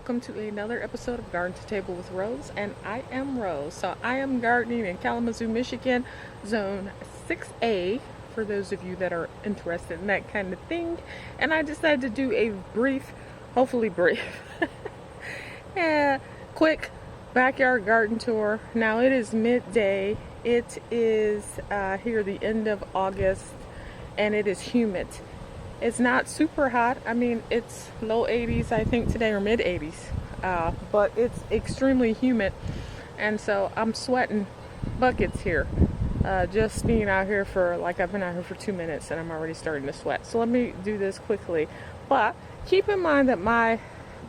welcome to another episode of Garden to Table with Rose, and I am Rose. So I am gardening in Kalamazoo, Michigan, Zone 6A, for those of you that are interested in that kind of thing. And I decided to do a brief, hopefully brief, quick backyard garden tour. Now it is midday. It is here the end of August, and it is humid. It's not super hot. I mean, it's low 80s, I think, today, or mid 80s. But it's extremely humid. And so I'm sweating buckets here. Just being out here for, like, I've been out here for 2 minutes and I'm already starting to sweat. So let me do this quickly. But keep in mind that my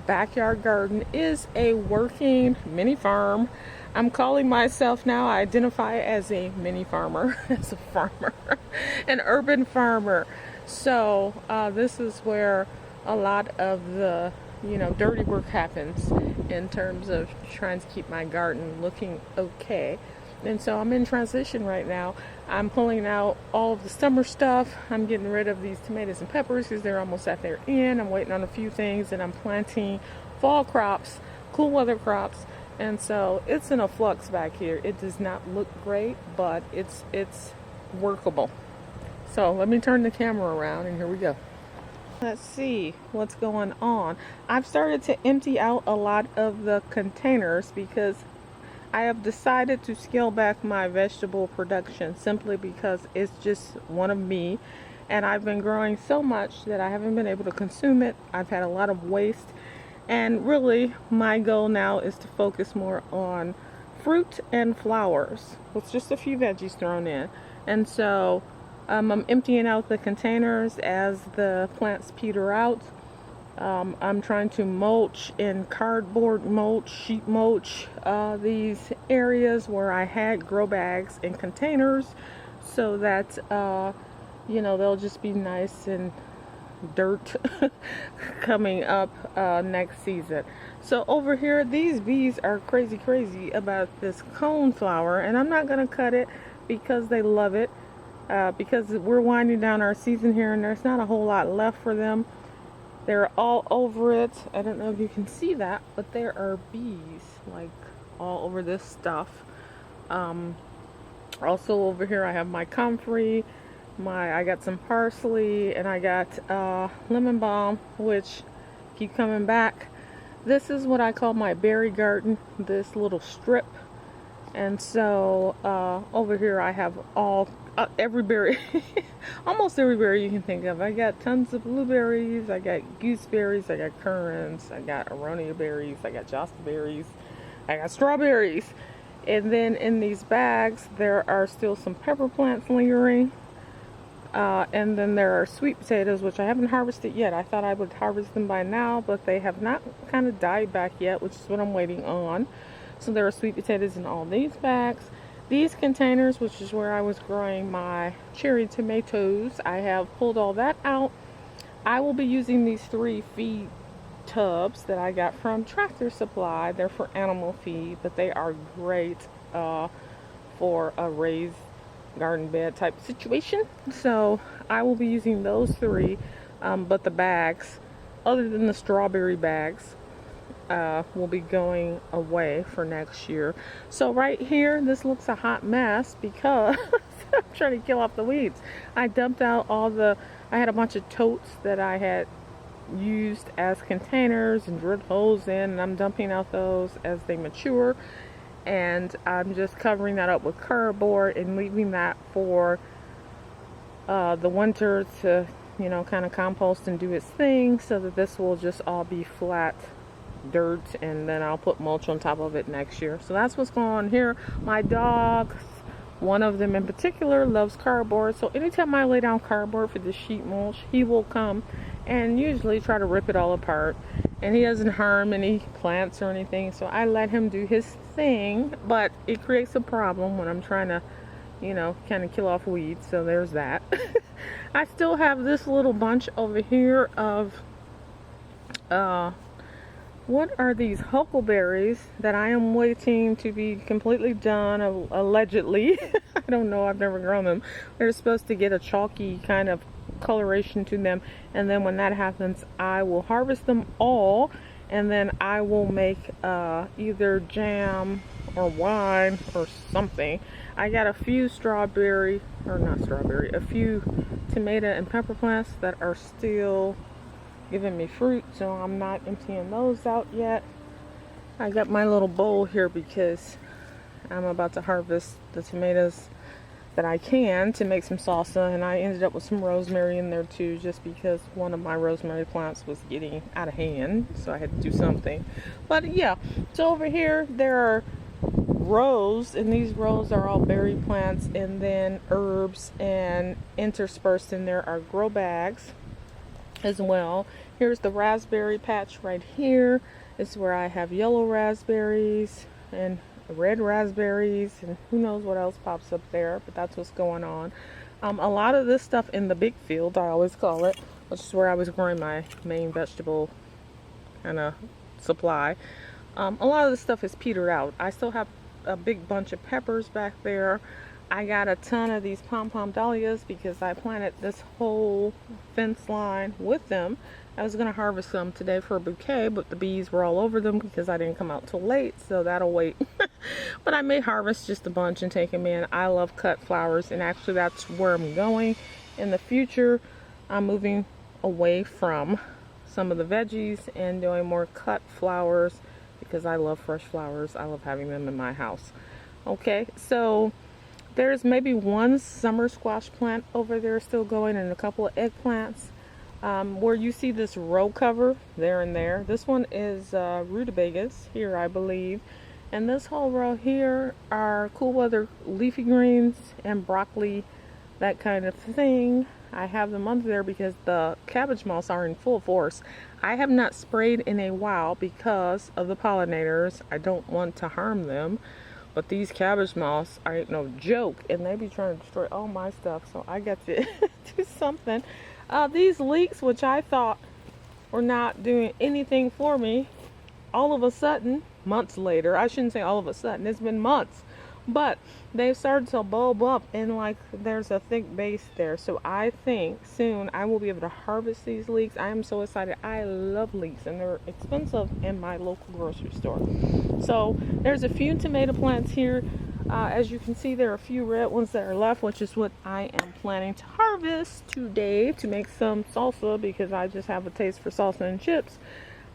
backyard garden is a working mini farm. I'm calling myself now, I identify as a mini farmer, as a farmer, an urban farmer. So this is where a lot of the, dirty work happens in terms of trying to keep my garden looking okay. And so I'm in transition right now. I'm pulling out all of the summer stuff. I'm getting rid of these tomatoes and peppers because they're almost at their end. I'm waiting on a few things, and I'm planting fall crops, cool weather crops. And so it's in a flux back here. It does not look great, but it's workable. So let me turn the camera around, and here we go. Let's see what's going on. I've started to empty out a lot of the containers because I have decided to scale back my vegetable production simply because it's just one of me, and I've been growing so much that I haven't been able to consume it. I've had a lot of waste, and really my goal now is to focus more on fruit and flowers with just a few veggies thrown in. And so I'm emptying out the containers as the plants peter out. I'm trying to mulch in cardboard mulch, sheet mulch, these areas where I had grow bags and containers, so that they'll just be nice and dirt coming up next season. So over here, these bees are crazy about this coneflower, and I'm not gonna cut it because they love it. Because we're winding down our season here, and there's not a whole lot left for them. They're all over it. I don't know if you can see that, but there are bees like all over this stuff. Also over here I have my comfrey, I got some parsley, and I got lemon balm, which keep coming back. This is what I call my berry garden, this little strip. And so over here I have every berry, almost every berry you can think of. I got tons of blueberries, I got gooseberries, I got currants, I got aronia berries, I got josta berries, I got strawberries. And then in these bags there are still some pepper plants lingering. And then there are sweet potatoes, which I haven't harvested yet. I thought I would harvest them by now, but they have not kind of died back yet, which is what I'm waiting on. So there are sweet potatoes in all these bags. These containers, which is where I was growing my cherry tomatoes, I have pulled all that out. I will be using these 3 feed tubs that I got from Tractor Supply. They're for animal feed, but they are great for a raised garden bed type situation. So I will be using those 3, but the bags, other than the strawberry bags, will be going away for next year. So right here, this looks a hot mess because I'm trying to kill off the weeds. I dumped out I had a bunch of totes that I had used as containers and drilled holes in, and I'm dumping out those as they mature. And I'm just covering that up with cardboard and leaving that for the winter to, kind of compost and do its thing, so that this will just all be flat dirt, and then I'll put mulch on top of it next year. So that's what's going on here. My dogs, one of them in particular, loves cardboard, so anytime I lay down cardboard for the sheet mulch, he will come and usually try to rip it all apart, and he doesn't harm any plants or anything, so I let him do his thing. But it creates a problem when I'm trying to kind of kill off weeds, so there's that. I still have this little bunch over here of what are these huckleberries that I am waiting to be completely done, allegedly. I don't know, I've never grown them. They're supposed to get a chalky kind of coloration to them, and then when that happens I will harvest them all and then I will make either jam or wine or something. I got a few a few tomato and pepper plants that are still giving me fruit, so I'm not emptying those out yet. I got my little bowl here because I'm about to harvest the tomatoes that I can to make some salsa, and I ended up with some rosemary in there too, just because one of my rosemary plants was getting out of hand, so I had to do something. But yeah, so over here there are rows, and these rows are all berry plants and then herbs, and interspersed in there are grow bags as well. Here's the raspberry patch right here. This is where I have yellow raspberries and red raspberries, and who knows what else pops up there, but that's what's going on. A lot of this stuff in the big field, I always call it, which is where I was growing my main vegetable kind of supply. A lot of this stuff is petered out. I still have a big bunch of peppers back there. I got a ton of these pom-pom dahlias because I planted this whole fence line with them. I was going to harvest some today for a bouquet, but the bees were all over them because I didn't come out till late, so that'll wait. But I may harvest just a bunch and take them in. I love cut flowers, and actually that's where I'm going in the future. I'm moving away from some of the veggies and doing more cut flowers because I love fresh flowers. I love having them in my house. Okay, so there's maybe one summer squash plant over there still going, and a couple of eggplants. Where you see this row cover there and there, this one is rutabagas here, I believe, and this whole row here are cool weather leafy greens and broccoli, that kind of thing. I have them under there because the cabbage moths are in full force. I have not sprayed in a while because of the pollinators. I don't want to harm them, but these cabbage moths are no joke, and they be trying to destroy all my stuff, so I got to do something. These leeks, which I thought were not doing anything for me, all of a sudden, months later, I shouldn't say all of a sudden, it's been months, but they've started to bulb up, and like there's a thick base there. So I think soon I will be able to harvest these leeks. I am so excited. I love leeks, and they're expensive in my local grocery store. So there's a few tomato plants here. As you can see, there are a few red ones that are left, which is what I am planning to harvest today to make some salsa, because I just have a taste for salsa and chips.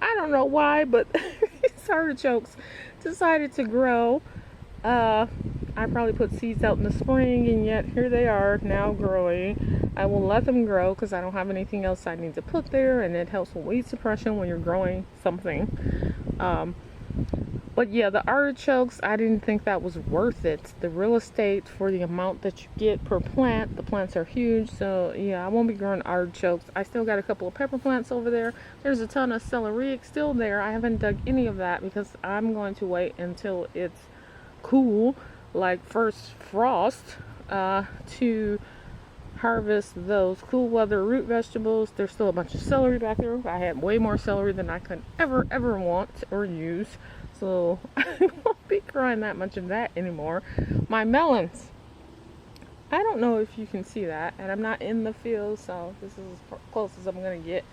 I don't know why, but these artichokes decided to grow. I probably put seeds out in the spring, and yet here they are now growing. I will let them grow because I don't have anything else I need to put there, and it helps with weed suppression when you're growing something. But yeah, the artichokes, I didn't think that was worth it. The real estate for the amount that you get per plant, the plants are huge. So yeah, I won't be growing artichokes. I still got a couple of pepper plants over there. There's a ton of celery still there. I haven't dug any of that because I'm going to wait until it's cool, like first frost, to harvest those cool weather root vegetables. There's still a bunch of celery back there. I had way more celery than I could ever want or use. So I won't be growing that much of that anymore. My melons, I don't know if you can see that, and I'm not in the field, so this is as close as I'm gonna get.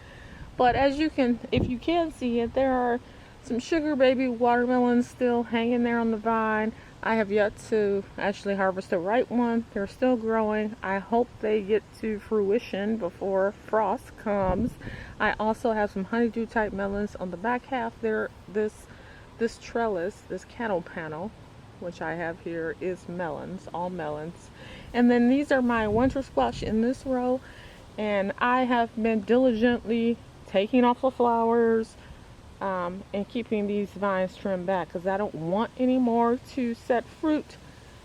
But as you can, if you can see it, there are some sugar baby watermelons still hanging there on the vine. I have yet to actually harvest the right one. They're still growing. I hope they get to fruition before frost comes. I also have some honeydew type melons on the back half there. This trellis, this cattle panel, which I have here, is melons, all melons. And then these are my winter squash in this row, and I have been diligently taking off the flowers and keeping these vines trimmed back because I don't want any more to set fruit.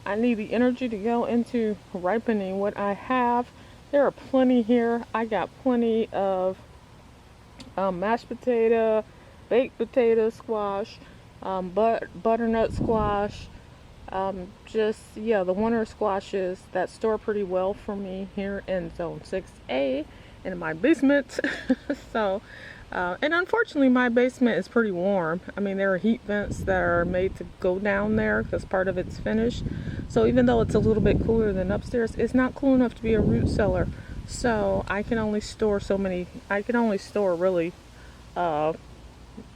I need the energy to go into ripening what I have. There are plenty here. I got plenty of mashed potato, baked potato squash, butternut squash, the winter squashes that store pretty well for me here in zone 6A in my basement. So and unfortunately my basement is pretty warm. I mean, there are heat vents that are made to go down there because part of it's finished. So even though it's a little bit cooler than upstairs, it's not cool enough to be a root cellar. So I can only store so many, I can only store really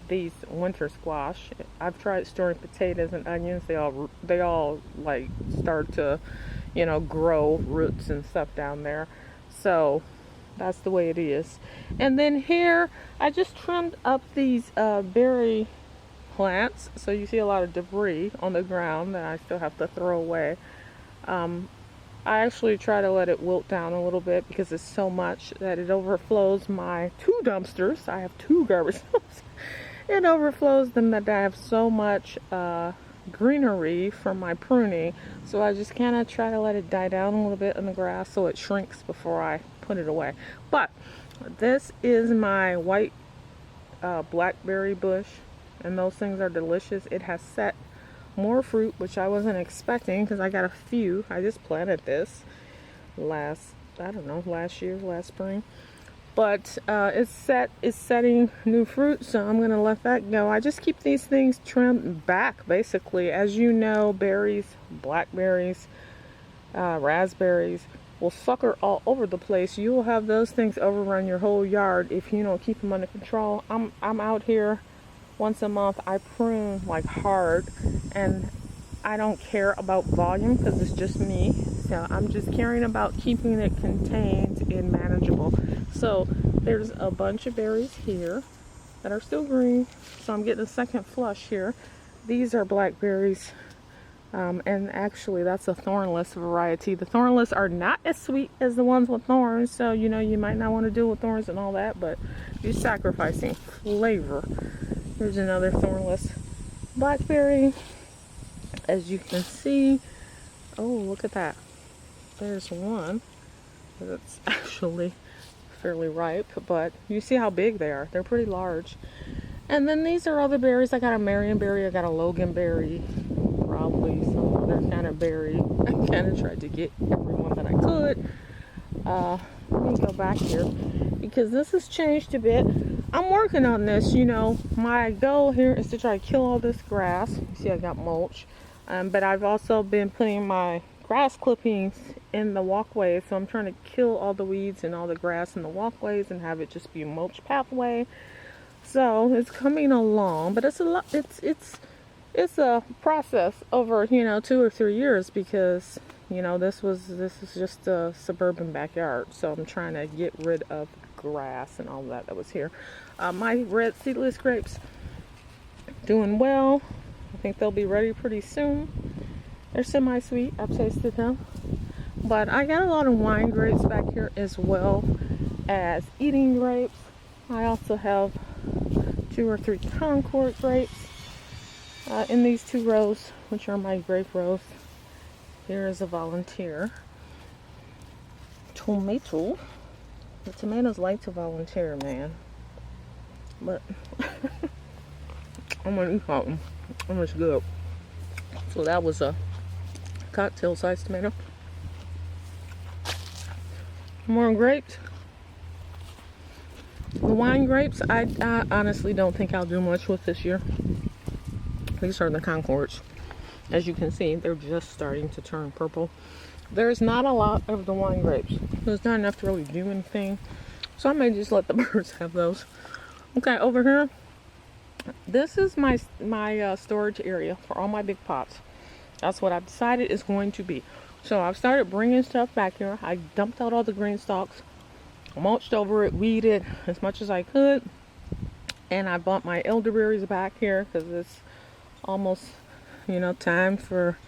these winter squash. I've tried storing potatoes and onions. They all like start to, you know, grow roots and stuff down there. So that's the way it is. And then here I just trimmed up these berry plants. So you see a lot of debris on the ground that I still have to throw away. I actually try to let it wilt down a little bit because it's so much that it overflows my 2 dumpsters. I have 2 garbage dumps. It overflows them that I have so much greenery from my pruning. So I just kind of try to let it die down a little bit in the grass so it shrinks before I put it away. But this is my white blackberry bush, and those things are delicious. It has set more fruit, which I wasn't expecting because I got a few. I just planted this last year, last spring. But it's setting new fruit, so I'm gonna let that go. I just keep these things trimmed back, basically. As you know, berries, blackberries, raspberries will sucker all over the place. You will have those things overrun your whole yard if you don't keep them under control. I'm out here once a month. I prune like hard, and I don't care about volume because it's just me. So I'm just caring about keeping it contained and manageable. So there's a bunch of berries here that are still green. So I'm getting a second flush here. These are blackberries. And actually that's a thornless variety. The thornless are not as sweet as the ones with thorns. So, you know, you might not want to deal with thorns and all that, but you're sacrificing flavor. Here's another thornless blackberry. As you can see, oh, look at that. There's one that's actually fairly ripe, but you see how big they are. They're pretty large. And then these are other berries. I got a Marionberry, I got a Loganberry, probably some other kind of berry. I kind of tried to get everyone that I could. Let me go back here because this has changed a bit. I'm working on this, you know. My goal here is to try to kill all this grass. You see I got mulch. But I've also been putting my grass clippings in the walkways. So I'm trying to kill all the weeds and all the grass in the walkways and have it just be a mulch pathway. So it's coming along, but it's a lot. It's a process over, you know, 2 or 3 years because, you know, this is just a suburban backyard. So I'm trying to get rid of grass and all that was here. My red seedless grapes doing well. I think they'll be ready pretty soon. They're semi-sweet. I've tasted them. But I got a lot of wine grapes back here as well as eating grapes. I also have 2 or 3 Concord grapes in these 2 rows, which are my grape rows. Here is a volunteer. Tomato. The tomatoes like to volunteer, man. But I'm gonna eat something. It's good. So that was a cocktail sized tomato. More grapes. The wine grapes, I honestly don't think I'll do much with this year. These are the Concords. As you can see, they're just starting to turn purple. There's not a lot of the wine grapes. There's not enough to really do anything. So I may just let the birds have those. Okay, over here. This is my storage area for all my big pots. That's what I've decided is going to be. So I've started bringing stuff back here. I dumped out all the green stalks, mulched over it, weeded as much as I could. And I bought my elderberries back here because it's almost, you know, time for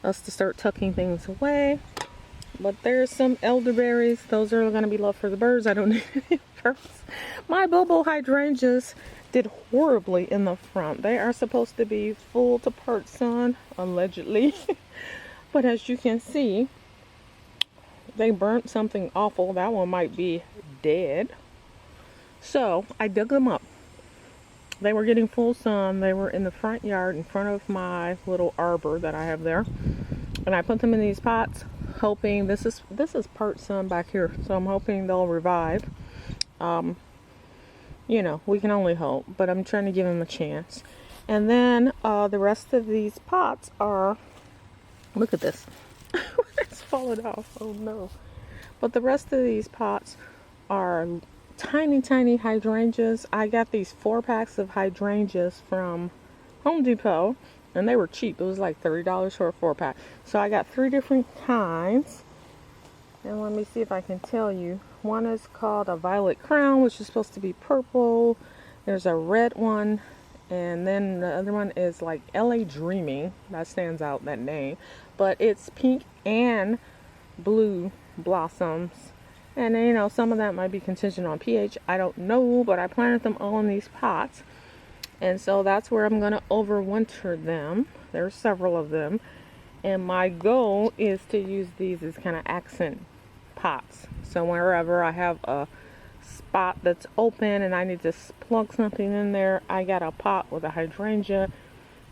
us to start tucking things away. But there's some elderberries. Those are going to be left for the birds. I don't need any birds. My Bobo Hydrangeas did horribly in the front. They are supposed to be full to part sun, allegedly. But as you can see, they burnt something awful. That one might be dead. So I dug them up. They were getting full sun. They were in the front yard in front of my little arbor that I have there. And I put them in these pots, hoping this is part sun back here. So I'm hoping they'll revive. You know, we can only hope, but I'm trying to give them a chance. And then the rest of these pots are, look at this. It's fallen off. Oh no. But the rest of these pots are tiny hydrangeas. I got these 4 packs of hydrangeas from Home Depot, and they were cheap. It was like $30 for a 4 pack. So I got 3 different kinds. And let me see if I can tell you. One is called a Violet Crown, which is supposed to be purple. There's a red one. And then the other one is like LA Dreaming. That stands out, that name. But it's pink and blue blossoms. And you know, some of that might be contingent on pH. I don't know, but I planted them all in these pots. And so that's where I'm going to overwinter them. There's several of them. And my goal is to use these as kind of accent pots. So wherever I have a spot that's open and I need to plug something in there, I got a pot with a hydrangea.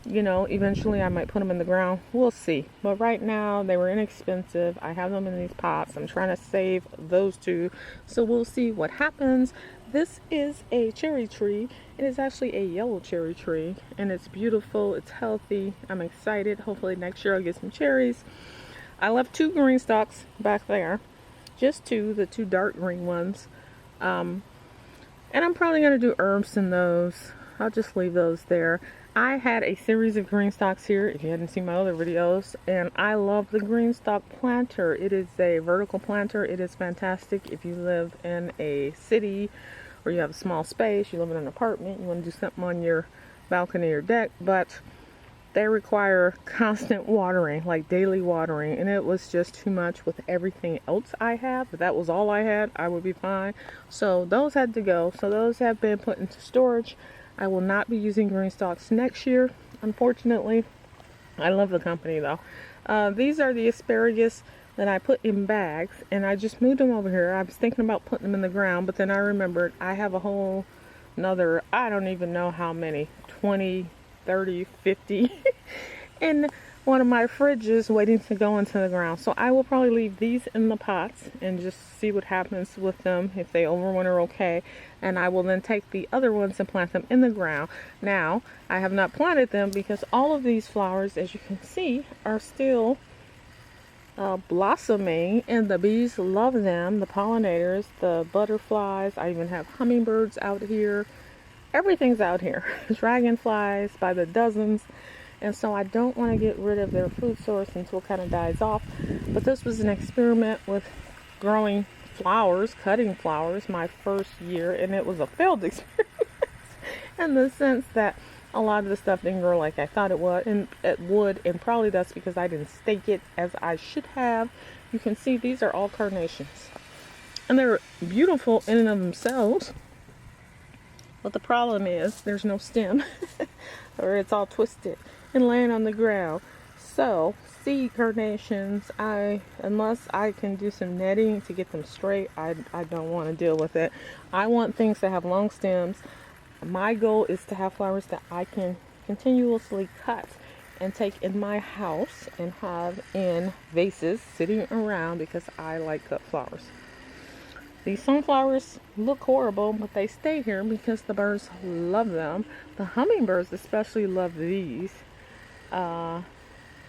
You know, eventually I might put them in the ground. We'll see. But right now, they were inexpensive. I have them in these pots. I'm trying to save those 2. So we'll see what happens. This is a cherry tree. It is actually a yellow cherry tree. And it's beautiful. It's healthy. I'm excited. Hopefully next year I'll get some cherries. I left 2 green stalks back there. Just 2, the 2 dark green ones. And I'm probably going to do herbs in those. I'll just leave those there. I had a series of green stalks here, if you hadn't seen my other videos, and I love the green stalk planter. It is a vertical planter. It is fantastic if you live in a city or you have a small space, you live in an apartment, you want to do something on your balcony or deck, but they require constant watering, like daily watering, and it was just too much with everything else I have. If that was all I had, I would be fine. So those had to go. So those have been put into storage. I will not be using green stalks next year, unfortunately. I love the company though. These are the asparagus that I put in bags, and I just moved them over here. I was thinking about putting them in the ground, but then I remembered I have a whole another, I don't even know how many, 20, 30, 50 in one of my fridges waiting to go into the ground. So I will probably leave these in the pots and just see what happens with them, if they overwinter okay. And I will then take the other ones and plant them in the ground. Now, I have not planted them because all of these flowers, as you can see, are still blossoming, and the bees love them, the pollinators, the butterflies. I even have hummingbirds out here. Everything's out here. Dragonflies by the dozens. And so I don't want to get rid of their food source until it kind of dies off. But this was an experiment with growing flowers, cutting flowers, my first year, and it was a failed experience in the sense that a lot of the stuff didn't grow like I thought it would, and probably that's because I didn't stake it as I should have. You can see these are all carnations, and they're beautiful in and of themselves. But the problem is there's no stem, or it's all twisted and laying on the ground. So seed carnations, unless I can do some netting to get them straight, I don't want to deal with it. I want things that have long stems. My goal is to have flowers that I can continuously cut and take in my house and have in vases sitting around, because I like cut flowers. These sunflowers look horrible, but they stay here because the birds love them. The hummingbirds especially love these.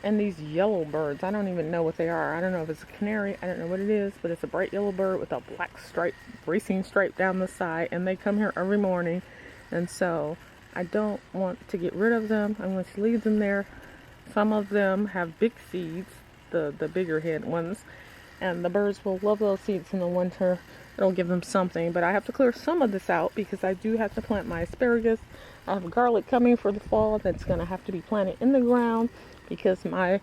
And these yellow birds, I don't even know what they are. I don't know if it's a canary, I don't know what it is, but it's a bright yellow bird with a black stripe, racing stripe down the side, and they come here every morning. And so I don't want to get rid of them. I'm going to leave them there. Some of them have big seeds, the bigger head ones, and the birds will love those seeds in the winter. It'll give them something, but I have to clear some of this out because I do have to plant my asparagus. I have garlic coming for the fall that's going to have to be planted in the ground because my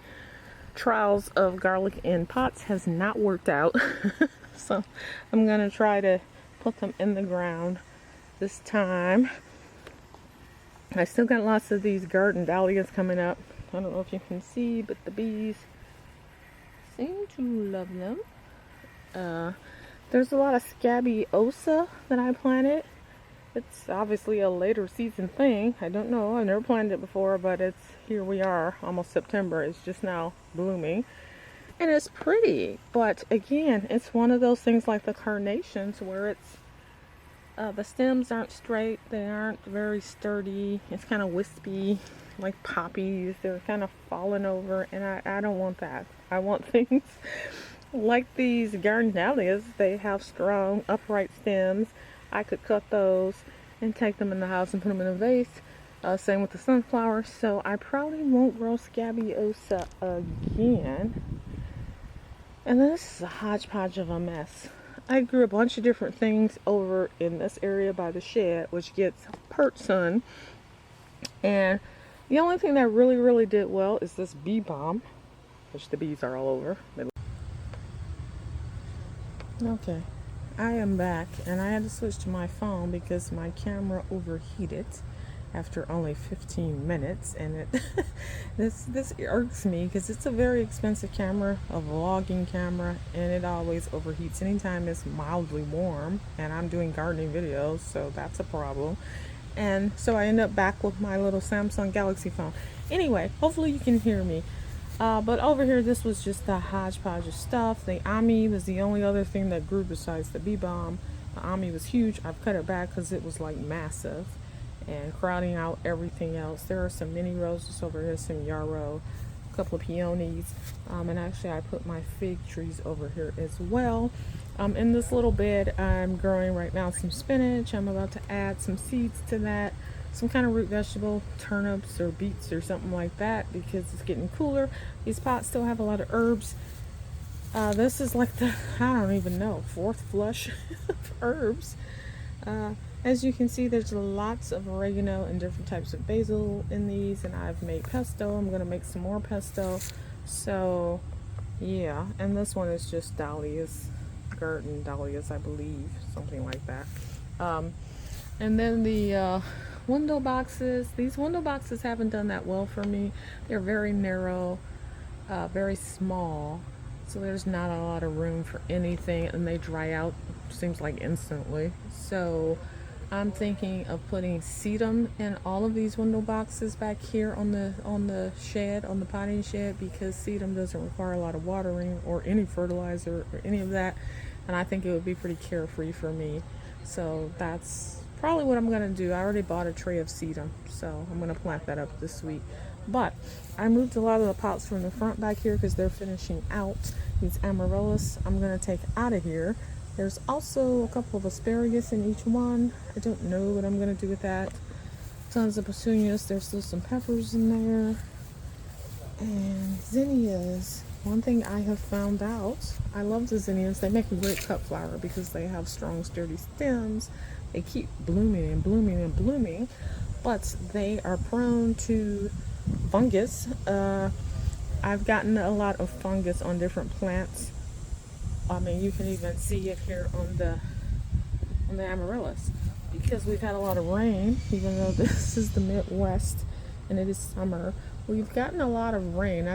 trials of garlic in pots has not worked out. So I'm going to try to put them in the ground this time. I still got lots of these garden dahlias coming up. I don't know if you can see, but the bees seem to love them. There's a lot of scabiosa that I planted. It's obviously a later season thing. I don't know. I've never planted it before, but here we are, almost September. It's just now blooming. And it's pretty. But again, it's one of those things like the carnations where it's the stems aren't straight. They aren't very sturdy. It's kind of wispy, like poppies. They're kind of falling over, and I don't want that. I want things like these garden dahlias. They have strong, upright stems. I could cut those and take them in the house and put them in a vase. Same with the sunflowers. So I probably won't grow Scabiosa again. And this is a hodgepodge of a mess. I grew a bunch of different things over in this area by the shed, which gets pert sun. And the only thing that really did well is this bee balm, which the bees are all over. Okay, I am back, and I had to switch to my phone because my camera overheated after only 15 minutes, and it this irks me because it's a very expensive camera, a vlogging camera, and it always overheats anytime it's mildly warm, and I'm doing gardening videos, so that's a problem. And so I end up back with my little Samsung Galaxy phone. Anyway, hopefully you can hear me. But over here, this was just a hodgepodge of stuff. The Ami was the only other thing that grew besides the bee balm. The Ami was huge. I've cut it back because it was like massive and crowding out everything else. There are some mini roses over here, some yarrow, a couple of peonies, and actually I put my fig trees over here as well. In this little bed, I'm growing right now some spinach. I'm about to add some seeds to that, some kind of root vegetable, turnips or beets or something like that, because it's getting cooler. These pots still have a lot of herbs. This is like the, I don't even know, fourth flush of herbs. As you can see, there's lots of oregano and different types of basil in these, and I've made pesto. I'm going to make some more pesto. So, yeah, and this one is just dahlias, garden dahlias, I believe, something like that. And then the window boxes. These window boxes haven't done that well for me. They're very narrow, very small, so there's not a lot of room for anything, and they dry out, seems like instantly. So I'm thinking of putting sedum in all of these window boxes back here on the shed, on the potting shed, because sedum doesn't require a lot of watering or any fertilizer or any of that, and I think it would be pretty carefree for me. So that's probably what I'm going to do. I already bought a tray of sedum, so I'm going to plant that up this week. But I moved a lot of the pots from the front back here because they're finishing out. These amaryllis I'm going to take out of here. There's also a couple of asparagus in each one. I don't know what I'm going to do with that. Tons of petunias. There's still some peppers in there. And zinnias. One thing I have found out, I love the zinnias. They make a great cut flower because they have strong, sturdy stems. They keep blooming and blooming and blooming, but they are prone to fungus. I've gotten a lot of fungus on different plants. I mean, you can even see it here on the amaryllis, because we've had a lot of rain. Even though this is the Midwest and it is summer, we've gotten a lot of rain.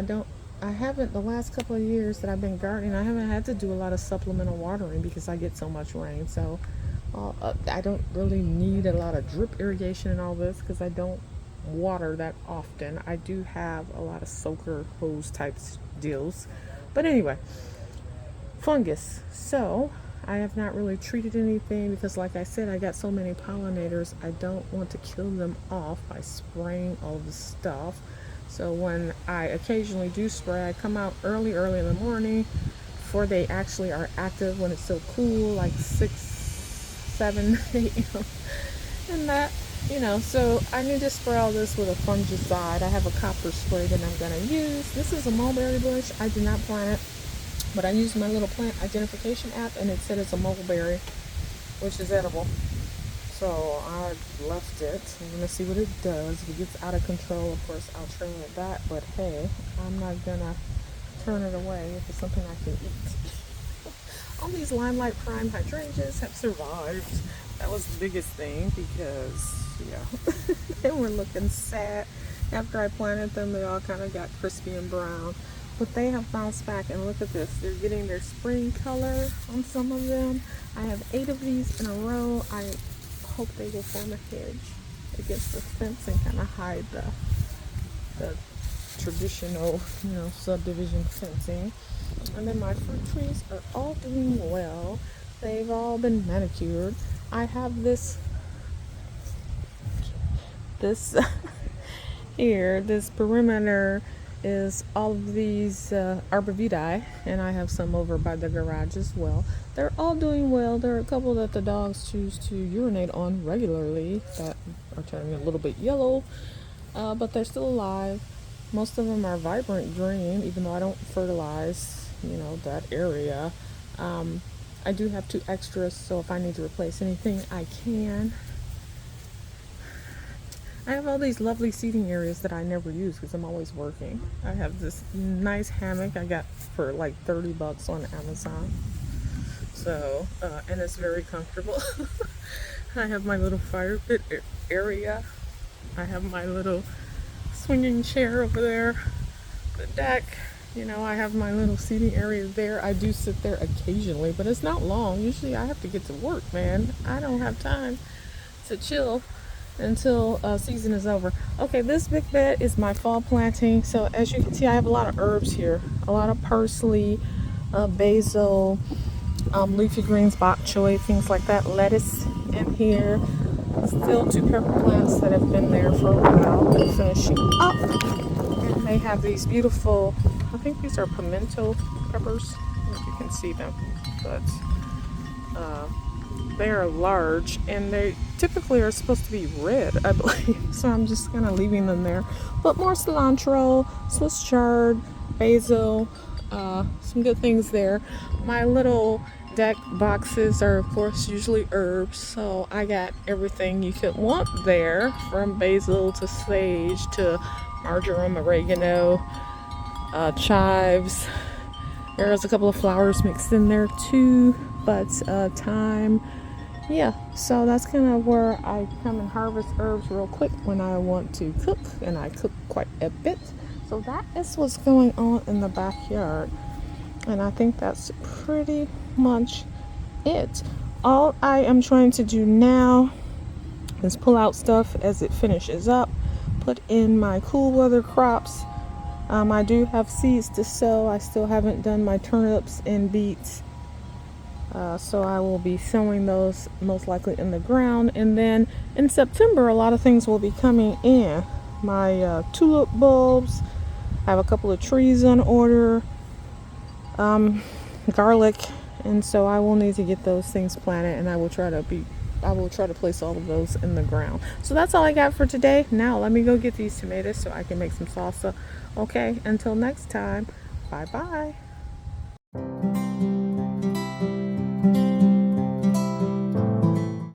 I haven't, the last couple of years that I've been gardening, I haven't had to do a lot of supplemental watering because I get so much rain. So I don't really need a lot of drip irrigation and all this because I don't water that often. I do have a lot of soaker hose types deals, but anyway, fungus. So I have not really treated anything because, like I said, I got so many pollinators. I don't want to kill them off by spraying all the stuff. So when I occasionally do spray, I come out early in the morning before they actually are active, when it's so cool, like 6, 7 a.m. and that, you know. So I need to spray all this with a fungicide. I have a copper spray that I'm going to use. This is a mulberry bush. I did not plant it, but I used my little plant identification app, and it said it's a mulberry, which is edible. So I left it. I'm going to see what it does. If it gets out of control, of course, I'll trim it back. But hey, I'm not going to turn it away if it's something I can eat. All these Limelight Prime hydrangeas have survived. That was the biggest thing because, yeah, they were looking sad. After I planted them, they all kind of got crispy and brown. But they have bounced back, and look at this. They're getting their spring color on some of them. I have 8 of these in a row. I hope they will form a hedge against the fence and kind of hide the traditional, you know, subdivision fencing. And then my fruit trees are all doing well. They've all been manicured. I have this here, this perimeter is all of these arborvitae, and I have some over by the garage as well. They're all doing well. There are a couple that the dogs choose to urinate on regularly that are turning a little bit yellow, but they're still alive. Most of them are vibrant green, even though I don't fertilize, that area. I do have 2 extras, so if I need to replace anything, I can. I have all these lovely seating areas that I never use because I'm always working. I have this nice hammock I got for like $30 on Amazon. So, and it's very comfortable. I have my little fire pit area. I have my little swinging chair over there. The deck. I have my little seating area there. I do sit there occasionally, but it's not long. Usually I have to get to work, man. I don't have time to chill until season is over. Okay, this big bed is my fall planting. So as you can see, I have a lot of herbs here. A lot of parsley, basil, leafy greens, bok choy, things like that. Lettuce in here. Still 2 pepper plants that have been there for a while. They're finishing up. And they have these beautiful, I think these are pimento peppers. I don't know if you can see them. But they are large, and they typically are supposed to be red, I believe. So I'm just kind of leaving them there. But more cilantro, Swiss chard, basil, some good things there. My little deck boxes are, of course, usually herbs. So I got everything you could want there, from basil to sage to marjoram, oregano, chives. There's a couple of flowers mixed in there too, but thyme. Yeah, so that's kind of where I come and harvest herbs real quick when I want to cook, and I cook quite a bit. So that is what's going on in the backyard, and I think that's pretty much it. All I am trying to do now is pull out stuff as it finishes up, put in my cool weather crops. I do have seeds to sow. I still haven't done my turnips and beets. So I will be sowing those most likely in the ground. And then in September, a lot of things will be coming in. My tulip bulbs. I have a couple of trees on order. Garlic. And so I will need to get those things planted, and I will try to place all of those in the ground. So that's all I got for today. Now let me go get these tomatoes so I can make some salsa. Okay, until next time. Bye bye.